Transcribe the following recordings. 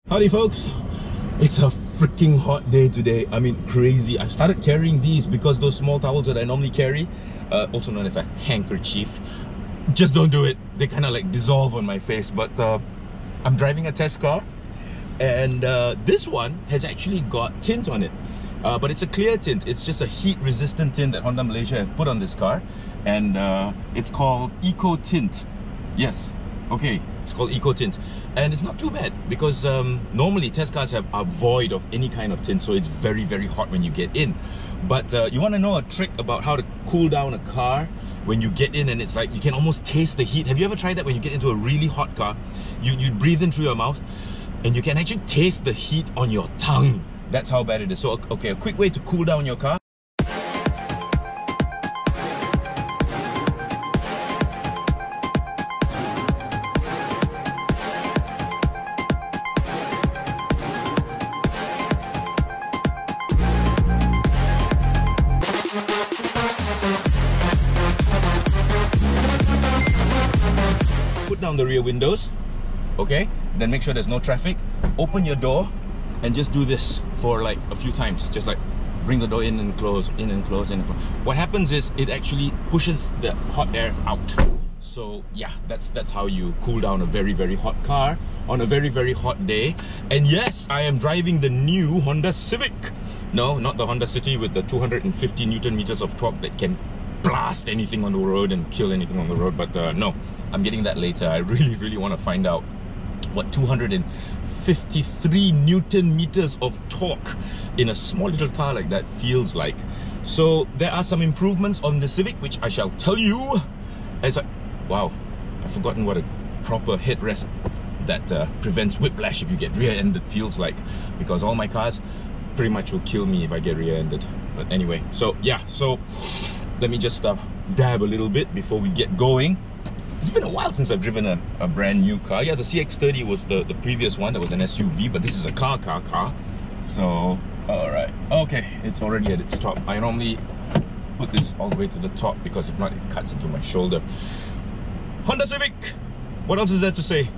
Howdy folks, it's a freaking hot day today. I mean crazy. I've started carrying these because those small towels that I normally carry, also known as a handkerchief, just don't do it. They kind of like dissolve on my face. But I'm driving a test car, and this one has actually got tint on it, but it's a clear tint. It's just a heat resistant tint that Honda Malaysia have put on this car, and it's called Eco Tint. Yes, okay, it's called Eco Tint, and it's not too bad because normally test cars are void of any kind of tint, so it's very hot when you get in. But you want to know a trick about how to cool down a car when you get in, and it's like you can almost taste the heat. Have you ever tried that? When you get into a really hot car, you breathe in through your mouth and you can actually taste the heat on your tongue. That's how bad it is. So okay, a quick way to cool down your car. Put down the rear windows, okay? Then make sure there's no traffic. Open your door and just do this for like a few times. Just like bring the door in and close, in and close, in and close. What happens is it actually pushes the hot air out. So yeah, that's how you cool down a very hot car on a very hot day. And yes, I am driving the new Honda Civic. No, not the Honda City with the 250 Newton meters of torque that can blast anything on the road and kill anything on the road. But no, I'm getting that later. I really want to find out what 253 Newton meters of torque in a small little car like that feels like. So there are some improvements on the Civic, which I shall tell you as I... Wow, I've forgotten what a proper headrest that prevents whiplash if you get rear-ended feels like, because all my cars pretty much will kill me if I get rear-ended. But anyway, so yeah, so let me just dab a little bit before we get going. It's been a while since I've driven a brand new car. Yeah, the CX-30 was the previous one. That was an SUV, but this is a car. So, alright. Okay, it's already at its top. I normally put this all the way to the top because if not, it cuts into my shoulder. Honda Civic! What else is there to say?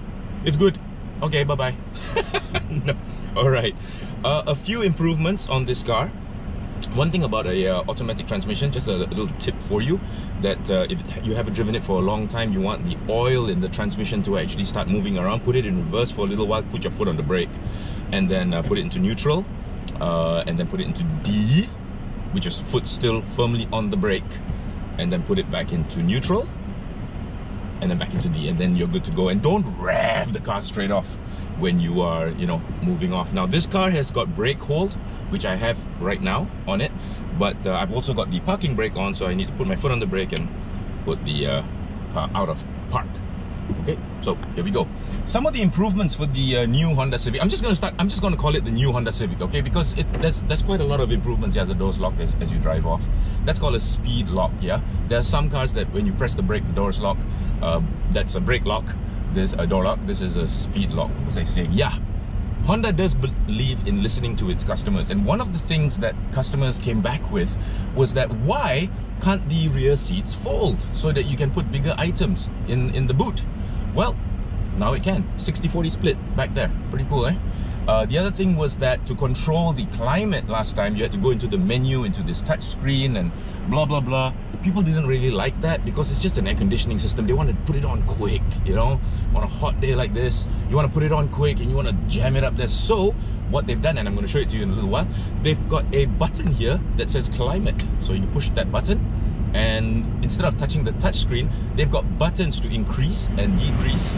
It's good. Okay, bye-bye. No. Alright. A few improvements on this car. One thing about a automatic transmission, just a little tip for you, that if you haven't driven it for a long time, you want the oil in the transmission to actually start moving around. Put it in reverse for a little while, put your foot on the brake, and then put it into neutral, and then put it into D, which is foot still firmly on the brake, and then put it back into neutral, and then back into D, and then you're good to go. And don't rev the car straight off when you are, you know, moving off. Now this car has got brake hold, which I have right now on it, but I've also got the parking brake on, so I need to put my foot on the brake and put the car out of park. Okay, so here we go. Some of the improvements for the new Honda Civic. I'm just gonna call it the new Honda Civic, okay? Because there's quite a lot of improvements. Yeah, the doors lock as you drive off. That's called a speed lock. Yeah, there are some cars that when you press the brake, the doors lock. That's a brake lock. There's a door lock. This is a speed lock. What was I saying? Yeah. Honda does believe in listening to its customers, and one of the things that customers came back with was that why can't the rear seats fold so that you can put bigger items in the boot? Well, now it can. 60-40 split back there. Pretty cool, eh? The other thing was that to control the climate last time, you had to go into the menu, into this touch screen and blah blah. People didn't really like that because it's just an air conditioning system. They want to put it on quick, you know, on a hot day like this. You want to put it on quick and you want to jam it up there. So what they've done, and I'm going to show it to you in a little while, they've got a button here that says climate. So you push that button, and instead of touching the touch screen, they've got buttons to increase and decrease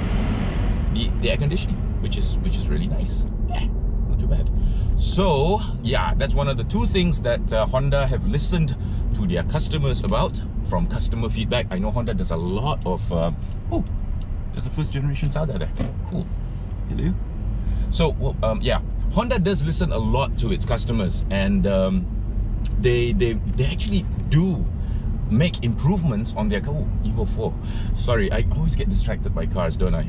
the air conditioning, which is really nice. Yeah, not too bad. So yeah, that's one of the two things that Honda have listened to their customers about from customer feedback. I know Honda does a lot of oh, there's a first generation Saga there. Cool. Hello. So yeah, Honda does listen a lot to its customers, and they actually do make improvements on their car. Oh, Evo 4. Sorry, I always get distracted by cars, don't I?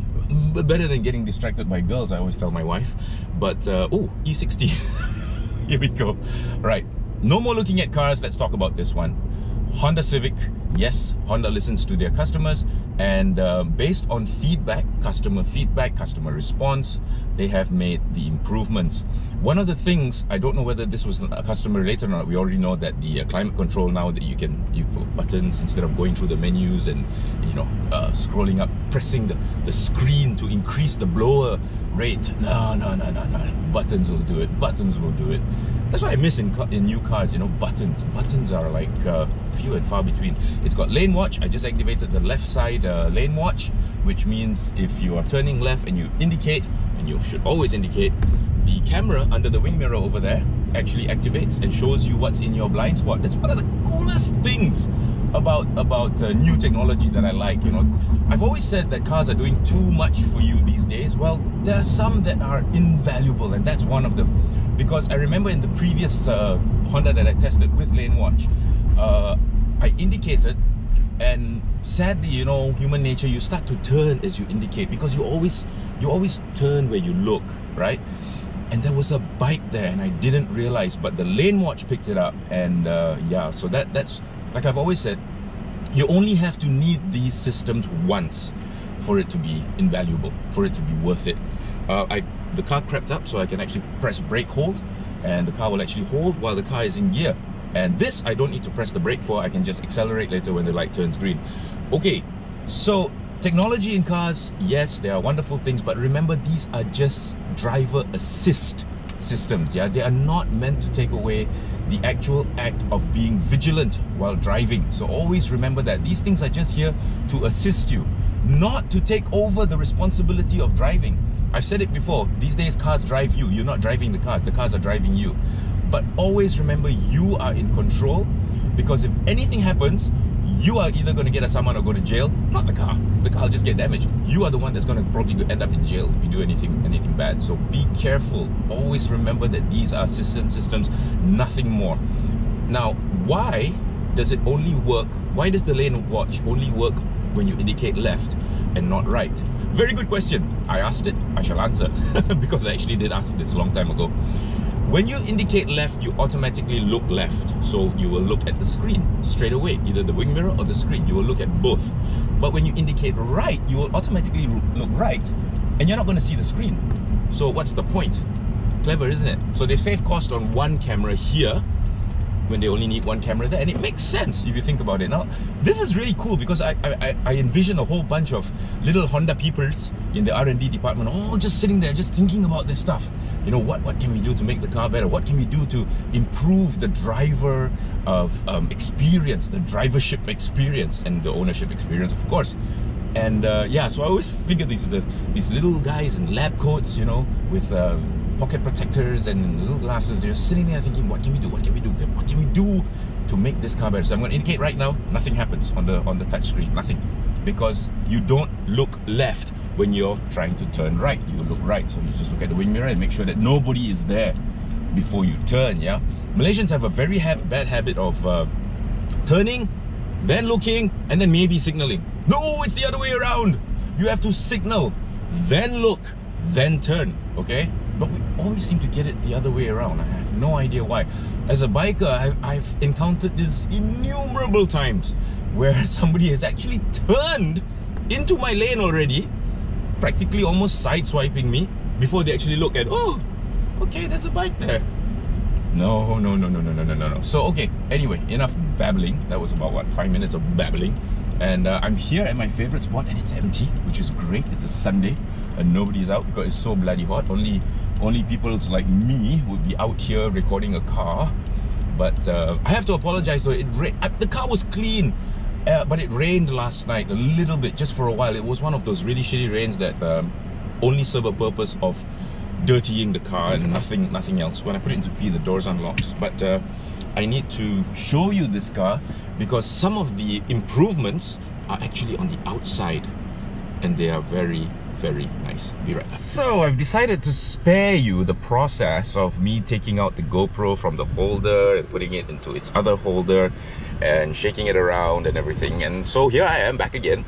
Better than getting distracted by girls, I always tell my wife. But oh, E60. Here we go. Right, no more looking at cars. Let's talk about this one. Honda Civic. Yes, Honda listens to their customers, and based on feedback, customer response, they have made the improvements. One of the things, I don't know whether this was a customer related or not, we already know that the climate control now, that you put buttons instead of going through the menus and, you know, scrolling up, pressing the screen to increase the blower rate. No, buttons will do it. Buttons will do it. That's what I miss in new cars, you know, buttons. Buttons are like few and far between. It's got lane watch. I just activated the left side lane watch, which means if you are turning left and you indicate, and you should always indicate, the camera under the wing mirror over there actually activates and shows you what's in your blind spot. That's one of the coolest things about new technology that I like. You know, I've always said that cars are doing too much for you these days. Well, there are some that are invaluable, and that's one of them. Because I remember in the previous Honda that I tested with lane watch, I indicated, and sadly, you know, human nature, you start to turn as you indicate, because you always turn where you look, right? And there was a bike there and I didn't realize, but the lane watch picked it up. And yeah, so that's like I've always said, you only have to need these systems once for it to be invaluable, for it to be worth it. The car crept up, so I can actually press brake hold, and the car will actually hold while the car is in gear. And this I don't need to press the brake for, I can just accelerate later when the light turns green. Okay, so technology in cars, yes, there are wonderful things, but remember, these are just driver assist systems. Yeah, they are not meant to take away the actual act of being vigilant while driving. So always remember that these things are just here to assist you, not to take over the responsibility of driving. I've said it before, these days cars drive you. You're not driving the cars are driving you. But always remember, you are in control, because if anything happens, you are either going to get a summon or go to jail, not the car. The car will just get damaged. You are the one that's going to probably end up in jail if you do anything bad. So be careful. Always remember that these are systems, nothing more. Now, why does it only work? Why does the lane watch only work when you indicate left and not right? Very good question. I asked it, I shall answer, because I actually did ask this a long time ago. When you indicate left, you automatically look left. So you will look at the screen straight away, either the wing mirror or the screen. You will look at both. But when you indicate right, you will automatically look right, and you're not going to see the screen. So what's the point? Clever, isn't it? So they save cost on one camera here, when they only need one camera there, and it makes sense if you think about it. Now, this is really cool, because I envision a whole bunch of little Honda peoples in the R&D department, all just sitting there, just thinking about this stuff. You know, what can we do to make the car better? What can we do to improve the driver experience, the drivership experience, and the ownership experience, of course. And yeah, so I always figure these little guys in lab coats, you know, with pocket protectors and little glasses, they're sitting there thinking, what can we do? What can we do? What can we do to make this car better? So I'm going to indicate right now. Nothing happens on the touch screen. Nothing, because you don't look left when you're trying to turn right. You look right. So you just look at the wing mirror and make sure that nobody is there before you turn. Yeah, Malaysians have a very bad habit of turning, then looking, and then maybe signaling. No, it's the other way around. You have to signal, then look, then turn. Okay, but we always seem to get it the other way around. I have no idea why. As a biker, I've encountered this innumerable times where somebody has actually turned into my lane already, practically almost sideswiping me, before they actually look at, oh, okay, there's a bike there. No. So, okay, anyway, enough babbling. That was about, what, 5 minutes of babbling. And I'm here at my favorite spot, and it's empty, which is great. It's a Sunday and nobody's out because it's so bloody hot. Only people like me would be out here recording a car. But I have to apologize though. The car was clean, but it rained last night a little bit, just for a while. It was one of those really shitty rains that only serve a purpose of dirtying the car and nothing else. When I put it into P, the door's unlocked. But I need to show you this car because some of the improvements are actually on the outside, and they are very nice. Be right back. So I've decided to spare you the process of me taking out the GoPro from the holder and putting it into its other holder and shaking it around and everything. And so here I am back again.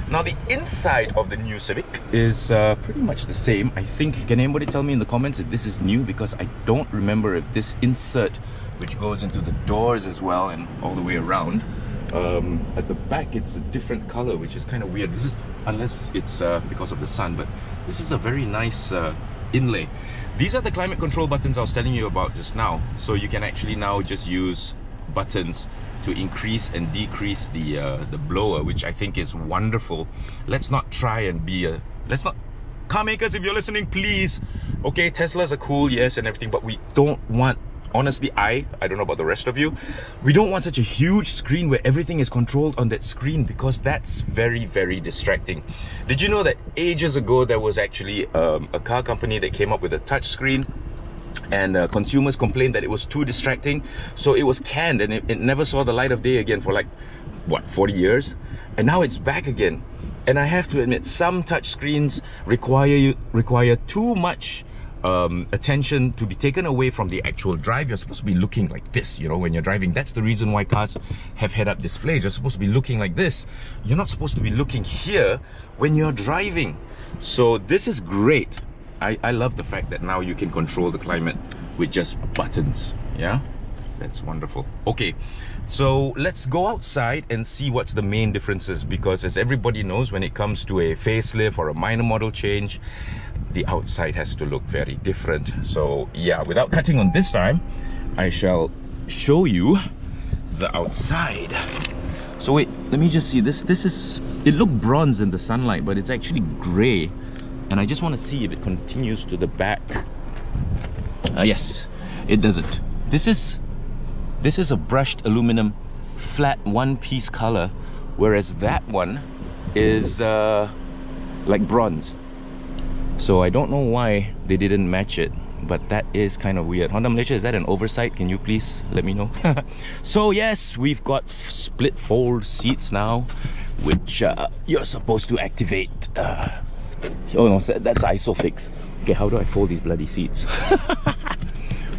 Now the inside of the new Civic is pretty much the same. I think, can anybody tell me in the comments if this is new? Because I don't remember if this insert, which goes into the doors as well and all the way around, at the back it's a different color, which is kind of weird. This is, unless it's because of the sun, but this is a very nice inlay. These are the climate control buttons I was telling you about just now. So you can actually now just use buttons to increase and decrease the blower, which I think is wonderful. Let's not try and be a... Let's not... Car makers, if you're listening, please. Okay, Teslas are cool, yes, and everything, but we don't want... Honestly, I don't know about the rest of you, we don't want such a huge screen where everything is controlled on that screen, because that's very, very distracting. Did you know that ages ago there was actually a car company that came up with a touch screen, and consumers complained that it was too distracting, so it was canned and it never saw the light of day again for like, what, 40 years? And now it's back again. And I have to admit, some touch screens require too much attention to be taken away from the actual drive. You're supposed to be looking like this, you know, when you're driving. That's the reason why cars have head-up displays. You're supposed to be looking like this. You're not supposed to be looking here when you're driving. So this is great. I love the fact that now you can control the climate with just buttons. Yeah, that's wonderful. Okay, so let's go outside and see what's the main differences, because as everybody knows, when it comes to a facelift or a minor model change, the outside has to look very different. So yeah, without cutting on this time, I shall show you the outside. So wait, let me just see this. It looked bronze in the sunlight, but it's actually gray, and I just want to see if it continues to the back. Yes, it doesn't. This is a brushed aluminum flat one-piece color, whereas that one is like bronze. So I don't know why they didn't match it, but that is kind of weird. Honda Malaysia, is that an oversight? Can you please let me know? So yes, we've got split fold seats now, which you're supposed to activate. Oh no, that's ISOFIX. Okay, how do I fold these bloody seats?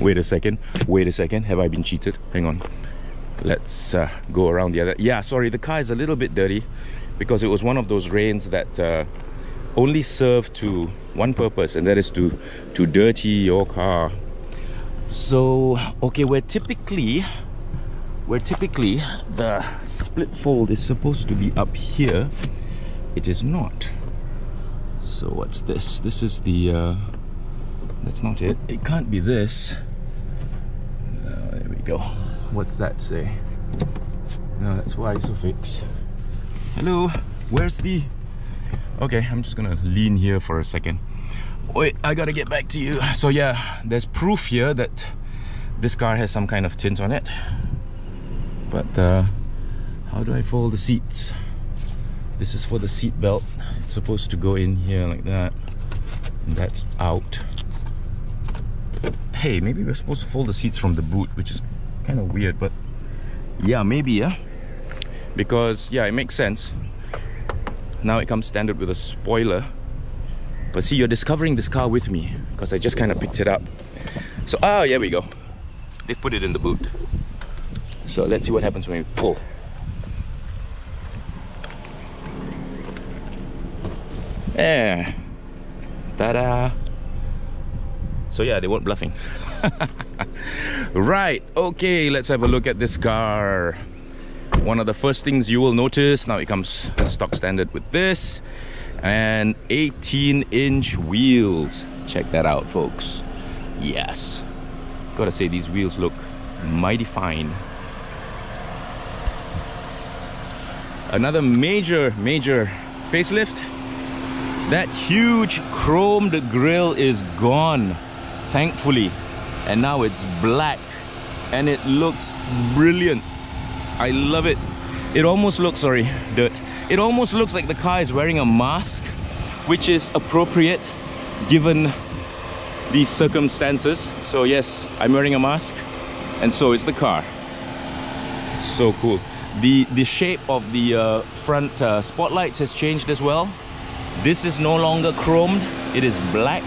Wait a second, have I been cheated? Hang on, let's go around the other. Yeah, sorry, the car is a little bit dirty because it was one of those rains that only serve to one purpose, and that is to dirty your car. So okay, where typically the split fold is supposed to be up here, it is not. So what's this? This is the that's not it. It can't be this. There we go. What's that say? No, that's why ISOFIX. Hello, where's the... Okay, I'm just gonna lean here for a second. Wait, I gotta get back to you. So yeah, there's proof here that this car has some kind of tint on it. But how do I fold the seats? This is for the seat belt. It's supposed to go in here like that, and that's out. Hey, maybe we're supposed to fold the seats from the boot, which is kind of weird, but yeah, maybe, yeah, because yeah, it makes sense. Now it comes standard with a spoiler. But see, you're discovering this car with me because I just kind of picked it up. So, here we go. They've put it in the boot. So let's see what happens when we pull. Yeah. Ta-da. So yeah, they weren't bluffing. Right, okay, let's have a look at this car. One of the first things you will notice, now it comes stock standard with this, and 18-inch wheels. Check that out, folks. Yes, gotta say, these wheels look mighty fine. Another major facelift. That huge chromed grille is gone, thankfully, and now it's black, and it looks brilliant. I love it. It almost looks, sorry, dirt. It almost looks like the car is wearing a mask, which is appropriate given these circumstances. So yes, I'm wearing a mask, and so is the car. So cool. The shape of the front spotlights has changed as well. This is no longer chromed, it is black,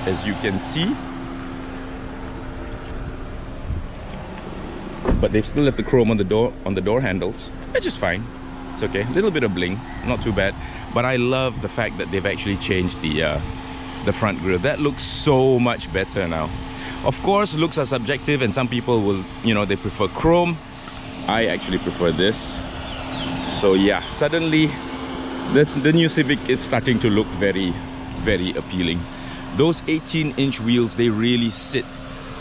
as you can see. But they've still left the chrome on the door handles, which is fine. It's okay. A little bit of bling, not too bad. But I love the fact that they've actually changed the front grille. That looks so much better now. Of course, looks are subjective, and some people will, you know, they prefer chrome. I actually prefer this. So yeah, suddenly the new Civic is starting to look very very appealing. Those 18-inch wheels, they really sit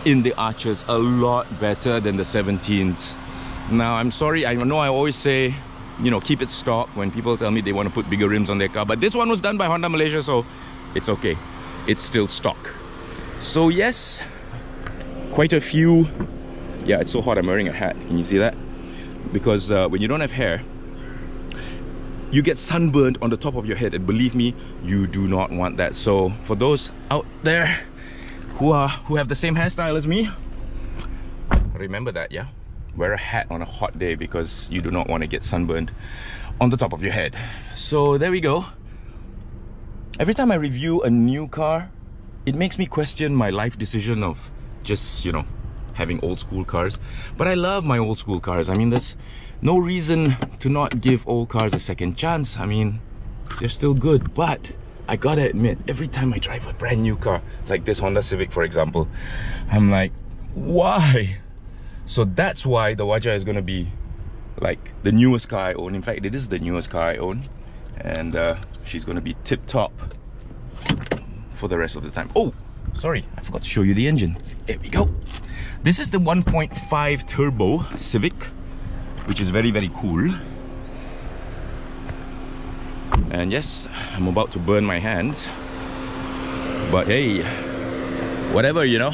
in the arches a lot better than the 17s. Now, I'm sorry, I know I always say, you know, keep it stock when people tell me they want to put bigger rims on their car, but this one was done by Honda Malaysia, so it's okay. It's still stock. So yes, quite a few. Yeah, it's so hot, I'm wearing a hat. Can you see that? Because when you don't have hair, you get sunburned on the top of your head, and believe me, you do not want that. So for those out there who have the same hairstyle as me, remember that, yeah? Wear a hat on a hot day because you do not want to get sunburned on the top of your head. So there we go. Every time I review a new car, it makes me question my life decision of just, you know, having old school cars. But I love my old school cars. I mean, there's no reason to not give old cars a second chance. I mean, they're still good, but I gotta admit, every time I drive a brand new car, like this Honda Civic for example, I'm like, why? So that's why the Wajah is gonna be like the newest car I own. In fact, it is the newest car I own, and she's gonna be tip-top for the rest of the time. Oh, sorry, I forgot to show you the engine. There we go. This is the 1.5 turbo Civic, which is very, very cool. And yes, I'm about to burn my hands, but hey, whatever, you know,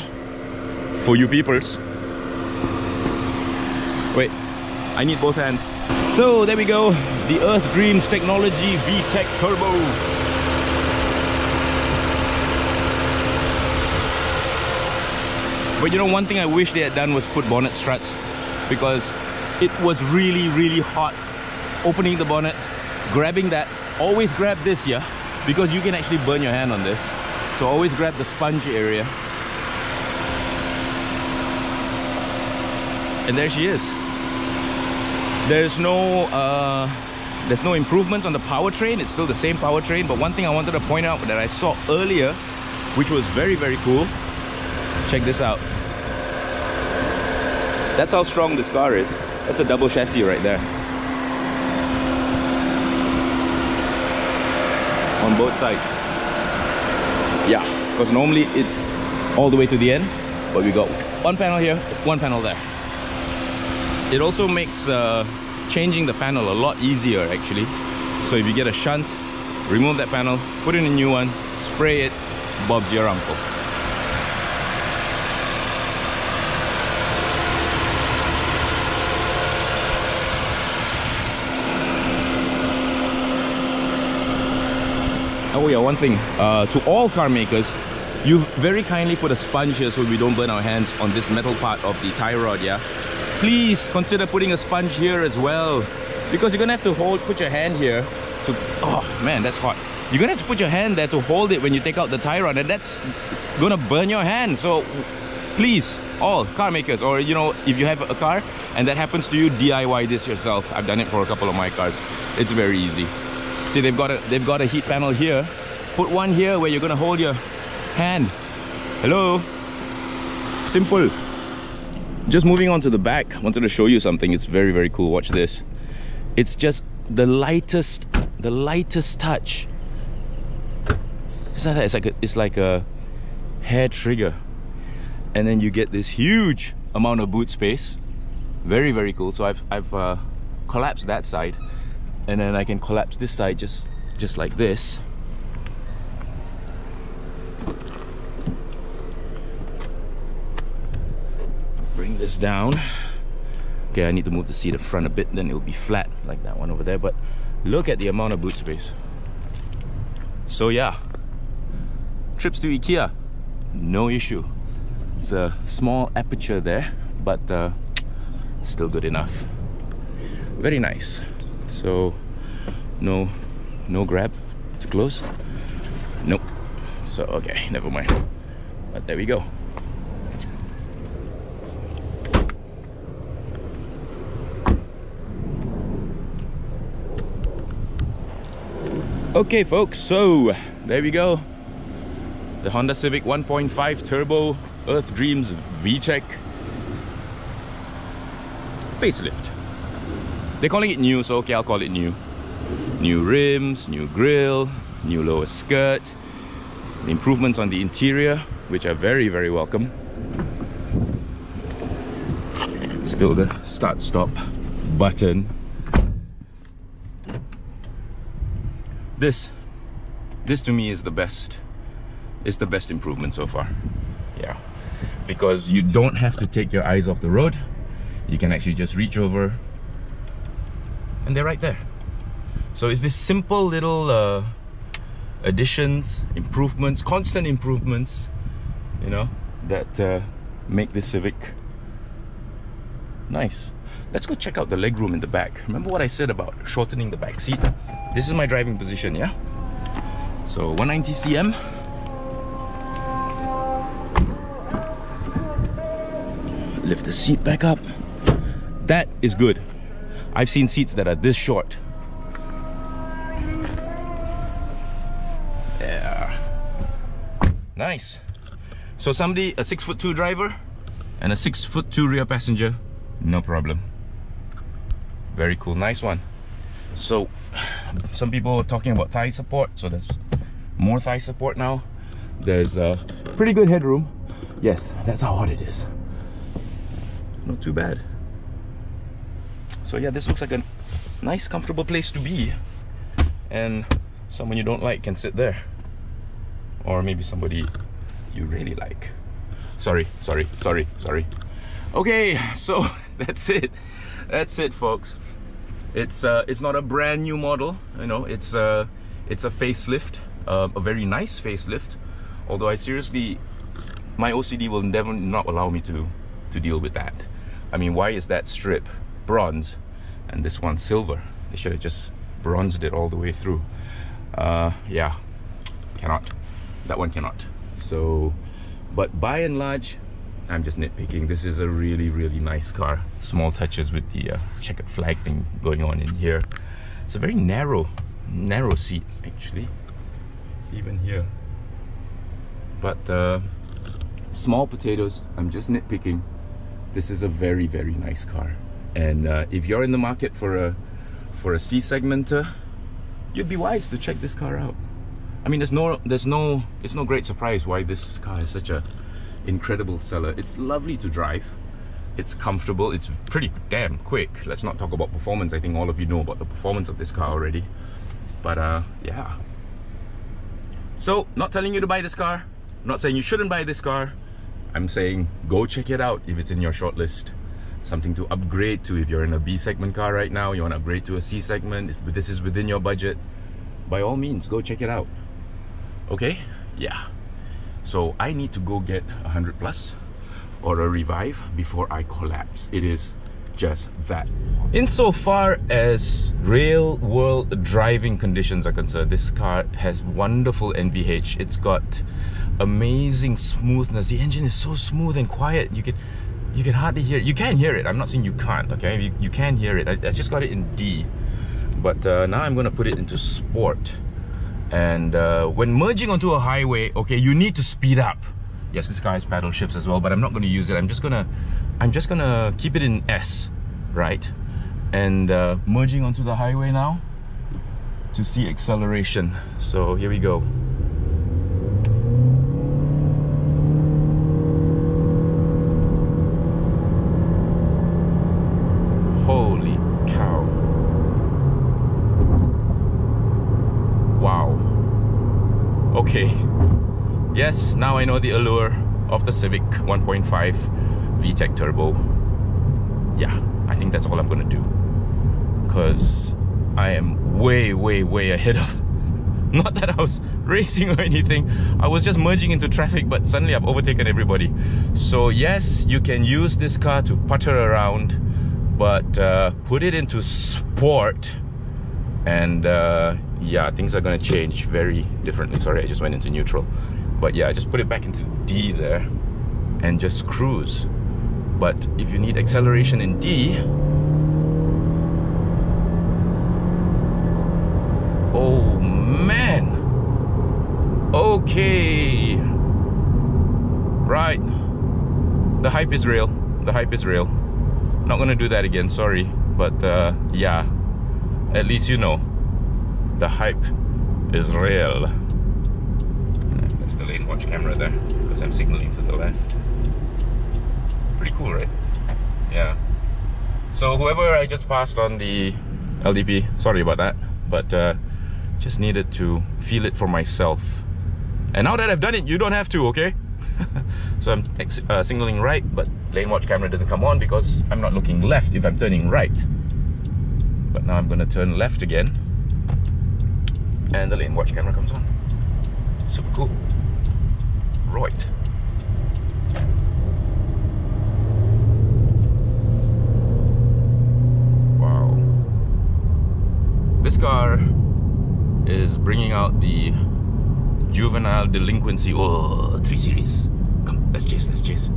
for you peoples. Wait, I need both hands. So there we go, the Earth Dreams Technology VTEC Turbo. But you know, one thing I wish they had done was put bonnet struts, because it was really, really hot opening the bonnet, grabbing that. Always grab this, yeah, because you can actually burn your hand on this. So always grab the sponge area. And there she is. There's no improvements on the powertrain. It's still the same powertrain. But one thing I wanted to point out that I saw earlier, which was very, very cool. Check this out. That's how strong this car is. That's a double chassis right there. On both sides. Yeah, because normally it's all the way to the end, but we got one panel here, one panel there. It also makes changing the panel a lot easier actually. So if you get a shunt, remove that panel, put in a new one, spray it, Bob's your uncle. Oh yeah, one thing, to all car makers, you very kindly put a sponge here so we don't burn our hands on this metal part of the tie rod, yeah? Please consider putting a sponge here as well, because you're gonna have to put your hand here to, oh man, that's hot. You're gonna have to put your hand there to hold it when you take out the tie rod, and that's gonna burn your hand. So please, all car makers, or you know, if you have a car and that happens to you, DIY this yourself. I've done it for a couple of my cars. It's very easy. See, they've got a heat panel here. Put one here where you're gonna hold your hand. Hello. Simple. Just moving on to the back, I wanted to show you something. It's very, very cool. Watch this. It's just the lightest touch. It's like a hair trigger, and then you get this huge amount of boot space. Very, very cool. So I've collapsed that side, and then I can collapse this side just like this. Bring this down. Okay, I need to move the seat in front a bit, then it'll be flat like that one over there. But look at the amount of boot space. So yeah, trips to IKEA, no issue. It's a small aperture there, but still good enough. Very nice. So no grab to close. Nope. So okay, never mind. But there we go. Okay folks, so there we go. The Honda Civic 1.5 Turbo Earth Dreams VTEC facelift. They're calling it new, so okay, I'll call it new. New rims, new grille, new lower skirt. The improvements on the interior, which are very, very welcome. Still the start-stop button. This to me is the best. It's the best improvement so far. Yeah, because you don't have to take your eyes off the road. You can actually just reach over and they're right there. So it's this simple little additions, improvements, constant improvements, you know, that make this Civic nice. Let's go check out the legroom in the back. Remember what I said about shortening the back seat? This is my driving position, yeah? So 190 cm. Lift the seat back up. That is good. I've seen seats that are this short. Yeah. Nice. So somebody, a 6'2" driver and a 6'2" rear passenger, no problem. Very cool, nice one. So some people are talking about thigh support, so there's more thigh support now. There's pretty good headroom. Yes, that's how hot it is. Not too bad. So yeah, this looks like a nice, comfortable place to be. And someone you don't like can sit there. Or maybe somebody you really like. Sorry. Okay, so that's it. That's it, folks. It's not a brand new model, you know. It's a facelift, a very nice facelift. Although my OCD will never not allow me to deal with that. I mean, why is that strip bronze and this one silver? They should have just bronzed it all the way through. Yeah, cannot. That one cannot. So, but by and large, I'm just nitpicking. This is a really, really nice car. Small touches with the checkered flag thing going on in here. It's a very narrow seat, actually, even here. But small potatoes, I'm just nitpicking. This is a very, very nice car. And if you're in the market for a C segmenter, you'd be wise to check this car out. I mean, it's no great surprise why this car is such a incredible seller. It's lovely to drive. It's comfortable. It's pretty damn quick. Let's not talk about performance. I think all of you know about the performance of this car already. But yeah. So, not telling you to buy this car. Not saying you shouldn't buy this car. I'm saying go check it out if it's in your shortlist. Something to upgrade to if you're in a B segment car right now. You want to upgrade to a C segment. If this is within your budget, by all means, go check it out. Okay? Yeah. So I need to go get 100 plus or a revive before I collapse. It is just that. Insofar as real world driving conditions are concerned, this car has wonderful NVH. It's got amazing smoothness. The engine is so smooth and quiet. You can hardly hear it. You can hear it. I'm not saying you can't, okay? You can hear it. I just got it in D. But now I'm gonna put it into Sport. And when merging onto a highway, okay, you need to speed up. Yes, this car has paddle shifts as well, but I'm not going to use it. I'm just gonna keep it in S, right? And merging onto the highway now to see acceleration. So here we go. Holy cow. Wow. Okay. Yes, now I know the allure of the Civic 1.5 VTEC Turbo. Yeah, I think that's all I'm gonna do. Because I am way, way, way ahead of... Not that I was racing or anything. I was just merging into traffic, but suddenly I've overtaken everybody. So yes, you can use this car to putter around, but put it into Sport and yeah, things are gonna change very differently. Sorry, I just went into neutral. But yeah, just put it back into D there and just cruise. But if you need acceleration in D, oh man. Okay. Right. The hype is real. The hype is real. Not gonna do that again, sorry. But yeah, at least you know the hype is real. That's watch camera there because I'm signaling to the left. Pretty cool, right? Yeah. So whoever I just passed on the LDP, sorry about that, but just needed to feel it for myself. And now that I've done it, you don't have to, okay? So I'm signaling right, but lane watch camera doesn't come on because I'm not looking left if I'm turning right. But now I'm gonna turn left again, and the lane watch camera comes on. Super cool. Right. Wow. This car is bringing out the juvenile delinquency. Oh, 3 Series. Come, let's chase, let's chase.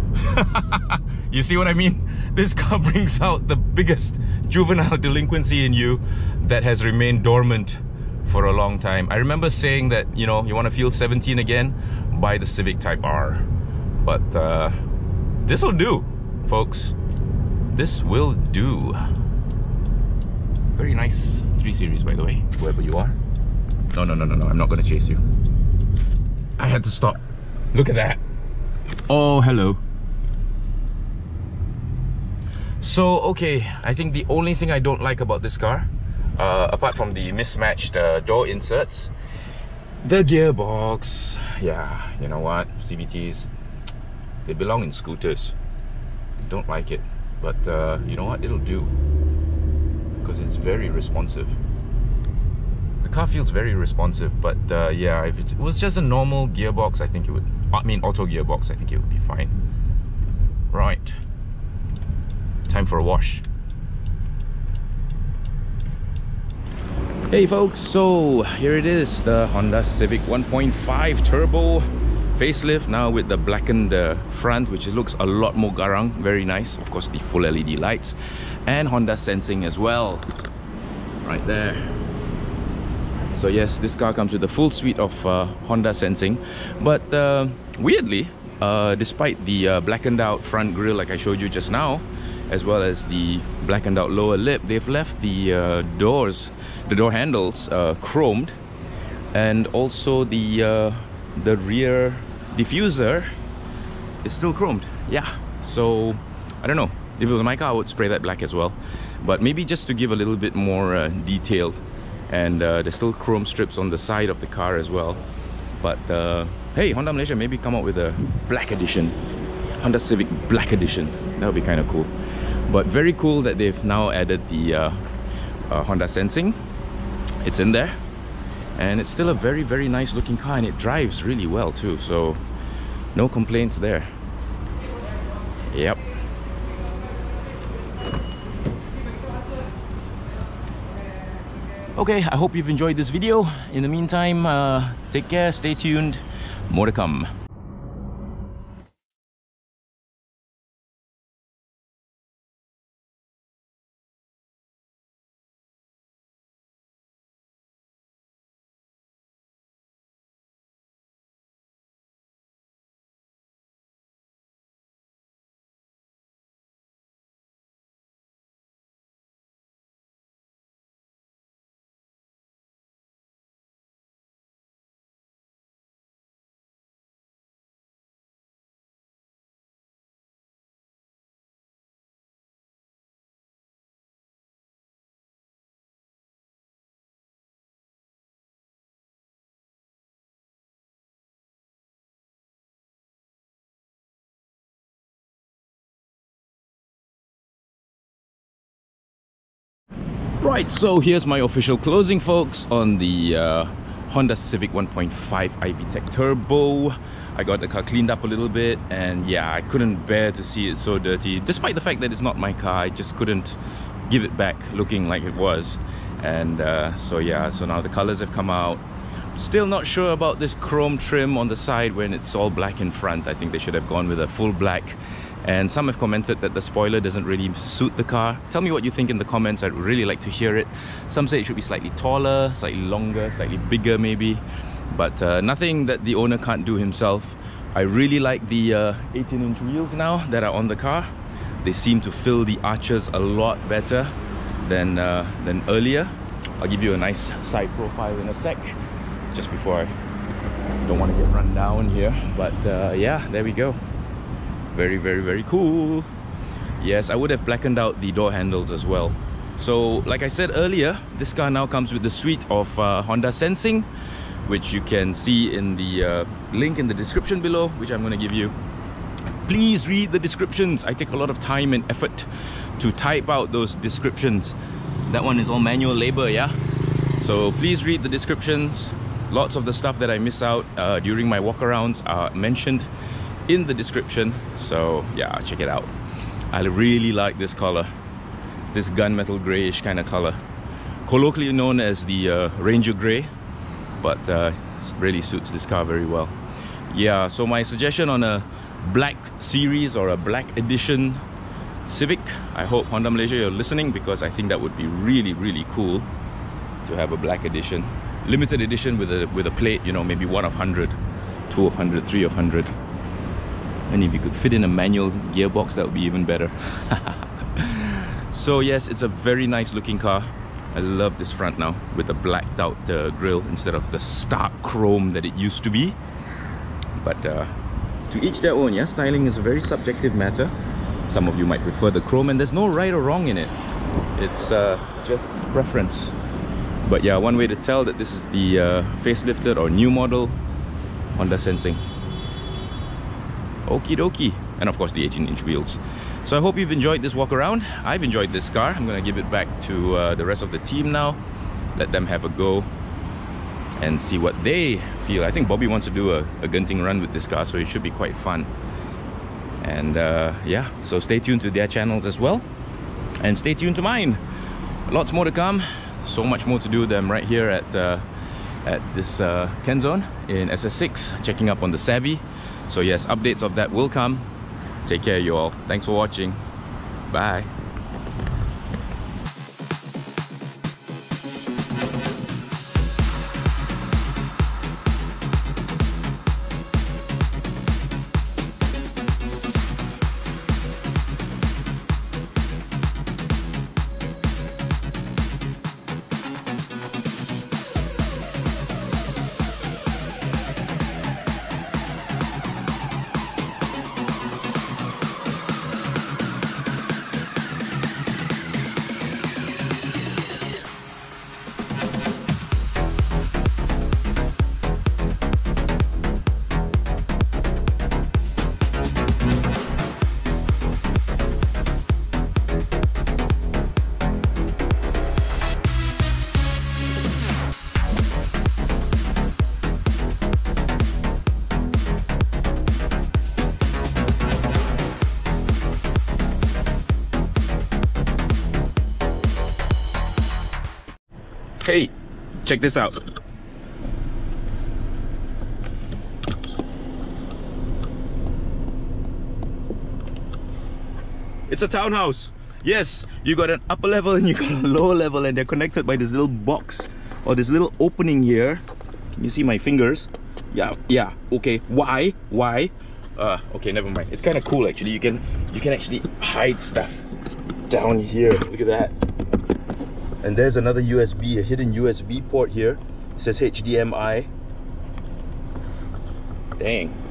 You see what I mean? This car brings out the biggest juvenile delinquency in you that has remained dormant for a long time. I remember saying that, you know, you want to feel 17 again? Buy the Civic Type R. But this will do, folks. This will do. Very nice 3 Series, by the way, whoever you are. No, I'm not going to chase you. I had to stop. Look at that. Oh, hello. So, okay, I think the only thing I don't like about this car, apart from the mismatched door inserts, the gearbox. Yeah, you know what? CVTs, they belong in scooters. Don't like it. But you know what? It'll do. Because it's very responsive. The car feels very responsive, but yeah, if it was just a normal gearbox, I think it would, I mean auto gearbox, I think it would be fine. Right. Time for a wash. Hey folks, so here it is, the Honda Civic 1.5 turbo facelift, now with the blackened front, which looks a lot more garang, very nice. Of course, the full LED lights and Honda sensing as well, right there. So yes, this car comes with a full suite of Honda sensing, but weirdly, despite the blackened out front grille like I showed you just now, as well as the blackened out lower lip, they've left the doors, the door handles chromed, and also the rear diffuser is still chromed. Yeah, so I don't know, if it was my car I would spray that black as well, but maybe just to give a little bit more detailed. And there's still chrome strips on the side of the car as well. But hey, Honda Malaysia, maybe come out with a black edition, Honda Civic Black Edition. That would be kind of cool. But very cool that they've now added the Honda sensing. It's in there, and it's still a very, very nice looking car, and it drives really well too, so no complaints there. Yep. Okay, I hope you've enjoyed this video. In the meantime, take care, stay tuned, more to come. Right, so here's my official closing, folks, on the Honda Civic 1.5 VTEC Turbo. I got the car cleaned up a little bit, and yeah, I couldn't bear to see it so dirty. Despite the fact that it's not my car, I just couldn't give it back looking like it was. And so yeah, so now the colors have come out. Still not sure about this chrome trim on the side when it's all black in front. I think they should have gone with a full black. And some have commented that the spoiler doesn't really suit the car. Tell me what you think in the comments. I'd really like to hear it. Some say it should be slightly taller, slightly longer, slightly bigger maybe, but nothing that the owner can't do himself. I really like the 18-inch wheels now that are on the car. They seem to fill the arches a lot better than earlier. I'll give you a nice side profile in a sec, just before I Don't want to get run down here, but yeah, there we go. Very, very, very cool. Yes, I would have blackened out the door handles as well. So like I said earlier, this car now comes with the suite of Honda Sensing, which you can see in the link in the description below, which I'm going to give you. Please read the descriptions. I take a lot of time and effort to type out those descriptions. That one is all manual labor, yeah? So please read the descriptions. Lots of the stuff that I miss out during my walkarounds are mentioned in the description. So yeah, check it out. I really like this color. This gunmetal grayish kind of color. Colloquially known as the Ranger Grey. But it really suits this car very well. Yeah, so my suggestion on a black series or a black edition Civic, I hope Honda Malaysia you're listening, because I think that would be really, really cool to have a black edition, limited edition with a plate, you know, maybe 1 of 100, 2 of 100, 3 of 100. And if you could fit in a manual gearbox, that would be even better. So yes, it's a very nice looking car. I love this front now with the blacked out grille instead of the stark chrome that it used to be. But to each their own, yeah, styling is a very subjective matter. Some of you might prefer the chrome, and there's no right or wrong in it. It's just preference. But yeah, one way to tell that this is the facelifted or new model Honda Sensing. Okie dokie. And of course the 18-inch wheels. So I hope you've enjoyed this walk around. I've enjoyed this car. I'm going to give it back to the rest of the team now. Let them have a go and see what they feel. I think Bobby wants to do a Genting run with this car, so it should be quite fun. And yeah, so stay tuned to their channels as well. And stay tuned to mine. Lots more to come. So much more to do than right here at this Ken Zone in SS6, checking up on the Savvy. So yes, updates of that will come. Take care, you all. Thanks for watching. Bye. Hey, check this out. It's a townhouse. Yes, you got an upper level and you got a lower level, and they're connected by this little box or this little opening here. Can you see my fingers? Yeah, okay. Why? Okay, never mind. It's kind of cool actually. You can actually hide stuff down here. Look at that. And there's another USB, a hidden USB port here. It says HDMI. Dang.